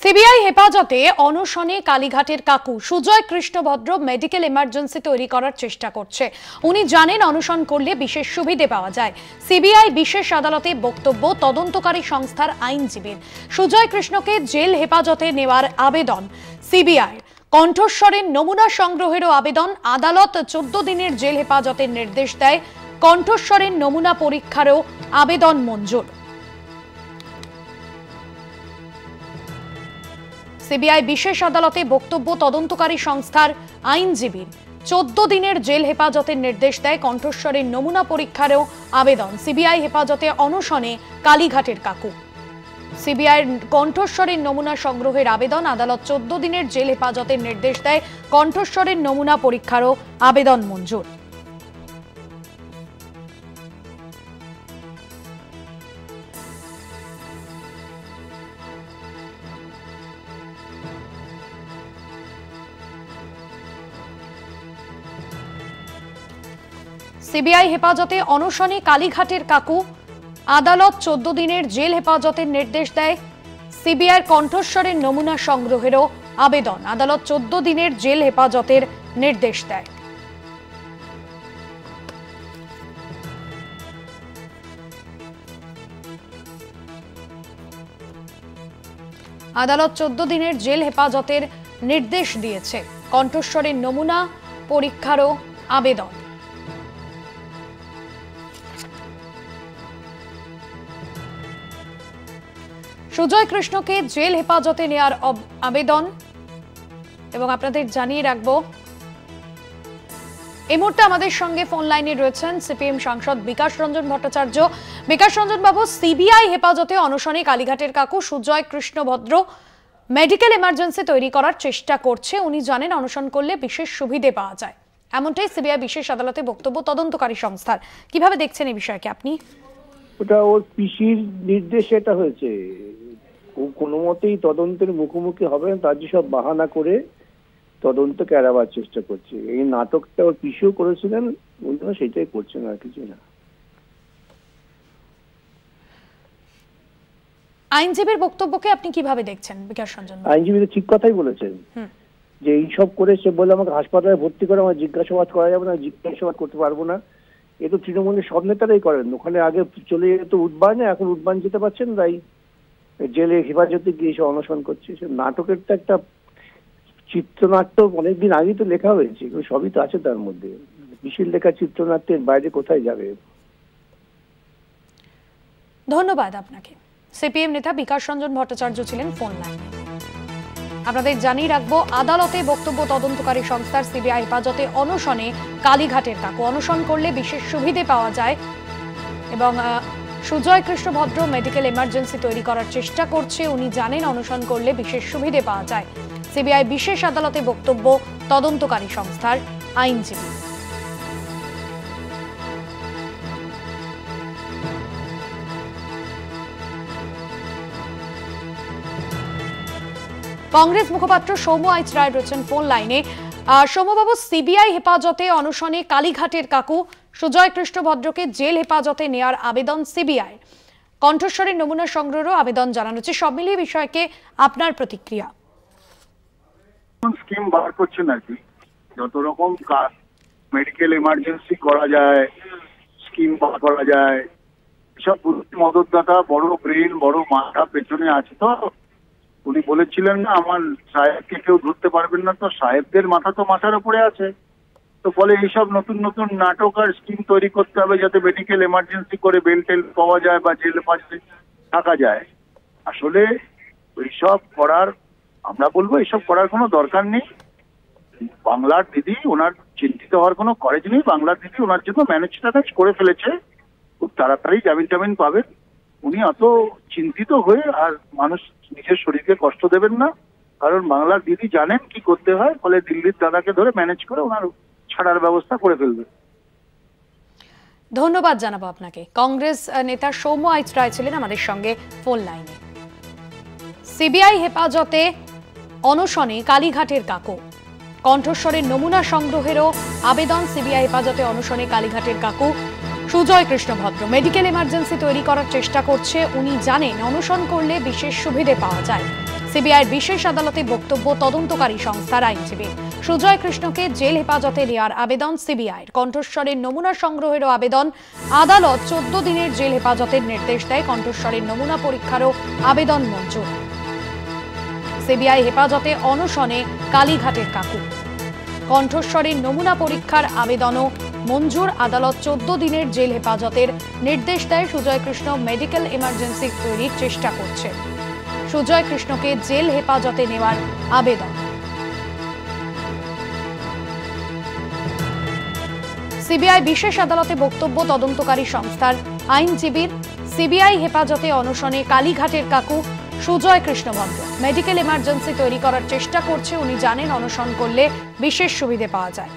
CBI হেফাজতে অনশনে কালীঘাটের কাকু সুজয় কৃষ্ণভদ্র মেডিকেল এমার্জেন্সি তৈরি করার চেষ্টা করছে। উনি জানেন অনশন করলে বিশেষ সুবিধে পাওয়া যায়। সিবিআই বিশেষ আদালতে বক্তব্য তদন্তকারী সংস্থার আইনজীবীর। সুজয় কৃষ্ণকে জেল হেফাজতে নেওয়ার আবেদন সিবিআই। কণ্ঠস্বরের নমুনা সংগ্রহেরও আবেদন। আদালত 14 দিনের জেল হেফাজতের নির্দেশ দেয়। কণ্ঠস্বরের নমুনা পরীক্ষারও আবেদন মঞ্জুর। সিবিআই বিশেষ আদালতে বক্তব্য তদন্তকারী সংস্থার আইনজীবীর। 14 দিনের জেল হেফাজতের নির্দেশ দেয়। কণ্ঠস্বরের নমুনা পরীক্ষারও আবেদন। সিবিআই হেফাজতে অনশনে কালীঘাটের কাকু। সিবিআইয়ের কণ্ঠস্বরের নমুনা সংগ্রহের আবেদন। আদালত 14 দিনের জেল হেফাজতের নির্দেশ দেয়। কণ্ঠস্বরের নমুনা পরীক্ষারও আবেদন মঞ্জুর। সিবিআই হেফাজতে অনশনে কালীঘাটের কাকু। আদালত 14 দিনের জেল হেফাজতের নির্দেশ দেয়। সিবিআইয়ের কণ্ঠস্বরের নমুনা সংগ্রহেরও আবেদন। আদালত 14 দিনের জেল হেফাজতের নির্দেশ দেয়। আদালত 14 দিনের জেল হেফাজতের নির্দেশ দিয়েছে। কণ্ঠস্বরের নমুনা পরীক্ষারও আবেদন। সুজয় কৃষ্ণকে জেল হেফাজতে নেওয়ার আবেদন। এবং আপনাদের জানিয়ে রাখবো, এই মুহূর্তে আমাদের সঙ্গে ফোন লাইনে রয়েছেন সিপিএম সাংসদ বিকাশ রঞ্জন ভট্টাচার্য। বিকাশ রঞ্জন বাবু, সিবিআই হেফাজতে অনশনে কালীঘাটের কাকু সুজয় কৃষ্ণভদ্র মেডিকেল এমার্জেন্সি তৈরি করার চেষ্টা করছে। উনি জানেন অনশন করলে বিশেষ সুবিধে পাওয়া যায়। এমনটাই সিবিআই বিশেষ আদালতে বক্তব্য তদন্তকারী সংস্থার। কিভাবে দেখছেন এই বিষয়কে আপনি? ওটা ওর পিসির নির্দেশে এটা হয়েছে। ও কোনো মতেই তদন্তের মুখোমুখি হবে না, তার সব বাহানা করে তদন্তকে এড়াবার চেষ্টা করছে। এই নাটকটা ওর পিসিও করেছিলেন, বন্ধুরা সেটাই করছেন, আর কিছু না। আইনজীবীর বক্তব্যকে আপনি কিভাবে দেখছেন বিকাশ রঞ্জন? আইনজীবী তো ঠিক কথাই বলেছেন যে এইসব করে সে বলে আমাকে হাসপাতালে ভর্তি করে আমার জিজ্ঞাসাবাদ করা যাবে না, জিজ্ঞাসাবাদ করতে পারবো না। এ তো তৃণমূলের সব নেতারাই করেন। ওখানে আগে চলে যেত উদ্বানে, এখন উদ্বান যেতে পারছেন তাই জেলে হেফাজতে গিয়ে এসে অনশন করছে। সে নাটকের তো একটা চিত্রনাট্য অনেকদিন আগেই তো লেখা হয়েছে, সবই তো আছে তার মধ্যে। বিশির লেখা চিত্রনাট্যের বাইরে কোথায় যাবে? ধন্যবাদ আপনাকে। সিপিএম নেতা বিকাশ রঞ্জন ভট্টাচার্য ছিলেন ফোন লাইনে। আপনাদের জানিয়ে রাখবো, আদালতে বক্তব্য তদন্তকারী সংস্থার সিবিআই হেফাজতে অনশনে কালীঘাটের কাকু। অনশন করলে বিশেষ সুবিধে পাওয়া যায় এবং সুজয় কৃষ্ণভদ্র মেডিকেল এমার্জেন্সি তৈরি করার চেষ্টা করছে। উনি জানেন অনশন করলে বিশেষ সুবিধে পাওয়া যায়। সিবিআই বিশেষ আদালতে বক্তব্য তদন্তকারী সংস্থার আইনজীবী। কংগ্রেস মুখপাত্র সৌম্য আইচ রায় রয়েছেন ফোন লাইনে। সৌম্যবাবু, সিবিআই হেফাজতে অনশনে কালীঘাটের কাকু সুজয় কৃষ্ণভদ্রকে জেল হেফাজতে নেওয়ার আবেদন সিবিআই। কণ্ঠস্বরের নমুনা সংগ্রহেরও আবেদন জানানো হচ্ছে। সব মিলিয়ে বিষয়কে আপনার প্রতিক্রিয়া? স্কিম বার করছেন আর কি, যত রকম মেডিকেল এমার্জেন্সি করা যায়, স্কিম বার করা যায়, সব মদতদাতা বড় ব্রেন বড় মাথা পেছনে আছে। তো উনি বলেছিলেন না আমার সাহেবকে কেউ ধরতে পারবেন না, তো সাহেবদের মাথা তো মাথার উপরে আছে। তো বলে এইসব নতুন নতুন নাটক আর স্কিম তৈরি করতে হবে যাতে মেডিকেল এমার্জেন্সি করে বেল টেল পাওয়া যায় বা জেল পাশে থাকা যায়। আসলে এইসব করার, আমরা বলবো এইসব করার কোনো দরকার নেই। বাংলার দিদি ওনার চিন্তিত হওয়ার কোনো করেজ নেই। বাংলার দিদি ওনার জন্য ম্যানেজটা করে ফেলেছে, খুব তাড়াতাড়ি জামিন টামিন পাবেন। উনি অত চিন্তিত হয়ে আর মানুষ নিজের শরীরকে কষ্ট দেবেন না, কারণ বাংলার দিদি জানেন কি করতে হয়। ফলে দিল্লির দাদাকে ধরে ম্যানেজ করে ওনার ছাড়ার ব্যবস্থা করে ফেলবে। ধন্যবাদ জানাবো আপনাকে। কংগ্রেস নেতা সৌম্য আইচ রায় ছিলেন আমাদের সঙ্গে ফোন লাইনে। সিবিআই হেফাজতে অনশনে কালীঘাটের কাকু। কণ্ঠস্বরের নমুনা সংগ্রহেরও আবেদন। সিবিআই হেফাজতে অনশনে কালীঘাটের কাকু সুজয় কৃষ্ণ ভদ্র মেডিকেল এমার্জেন্সি তৈরি করার চেষ্টা করছে। উনি জানেন অনশন করলে বিশেষ সুবিধে পাওয়া যায়। সিবিআইয়ের বিশেষ আদালতে বক্তব্য তদন্তকারী সংস্থার আইনজীবী। সুজয় কৃষ্ণকে জেল হেফাজতে নেওয়ার আবেদন সিবিআইয়ের। কণ্ঠস্বরের নমুনা সংগ্রহেরও আবেদন। আদালত 14 দিনের জেল হেফাজতের নির্দেশ দেয়। কণ্ঠস্বরের নমুনা পরীক্ষারও আবেদন মঞ্জুর। সিবিআই হেফাজতে অনশনে কালীঘাটের কাকু। কণ্ঠস্বরের নমুনা পরীক্ষার আবেদনও মঞ্জুর। আদালত 14 দিনের জেল হেফাজতের নির্দেশ দেয়। সুজয় কৃষ্ণ মেডিকেল এমার্জেন্সি তৈরির চেষ্টা করছে। সুজয় কৃষ্ণকে জেল হেফাজতে নেওয়ার আবেদন। সিবিআই বিশেষ আদালতে বক্তব্য তদন্তকারী সংস্থার আইনজীবীর। সিবিআই হেফাজতে অনশনে কালীঘাটের কাকু সুজয় কৃষ্ণ ভদ্র মেডিকেল এমার্জেন্সি তৈরি করার চেষ্টা করছে। উনি জানেন অনশন করলে বিশেষ সুবিধে পাওয়া যায়।